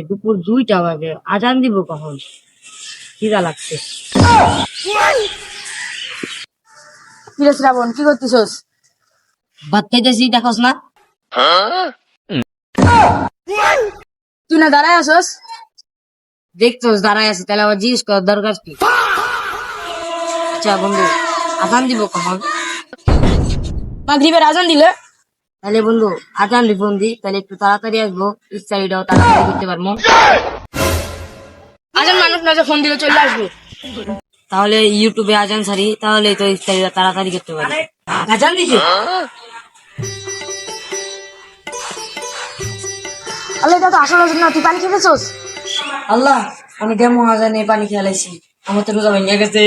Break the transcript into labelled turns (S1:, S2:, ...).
S1: দুপুর 2টা বাজে, আজান দিব কখন? খিদা লাগছে।
S2: কিরে শ্রাবণ, কি করতেছস?
S1: ভাত খাইতেছি, দেখোস না?
S2: তুই না দাঁড়ায় আসস?
S1: দেখছোস দাঁড়ায় আছে, তাহলে আবার জিজ্ঞেস করার দরকার কি? আচ্ছা বন্ধু, আজান দিব কখন?
S2: মাগরিবের আজান দিলে।
S1: তাহলে বন্ধু আজান ফোন দি, তাহলে একটু তাড়াতাড়ি আসবো, ইফতারিটাও তাড়াতাড়ি করতে পারবো।
S2: আজান মানুষ না যে ফোন দিলে চলে আসবো।
S1: তাহলে ইউটিউবে আজান ছাড়ি, তাহলে তো ইফতারিটা তাড়াতাড়ি করতে পারি। আজান দিছে।
S2: আল্লাহ, এটা তো আসল আজান না, তুই পানি খেতেছস?
S1: আল্লাহ, আমি কেমন আজানে পানি খেলাইছি, আমার তো রোজা ভেঙে গেছে।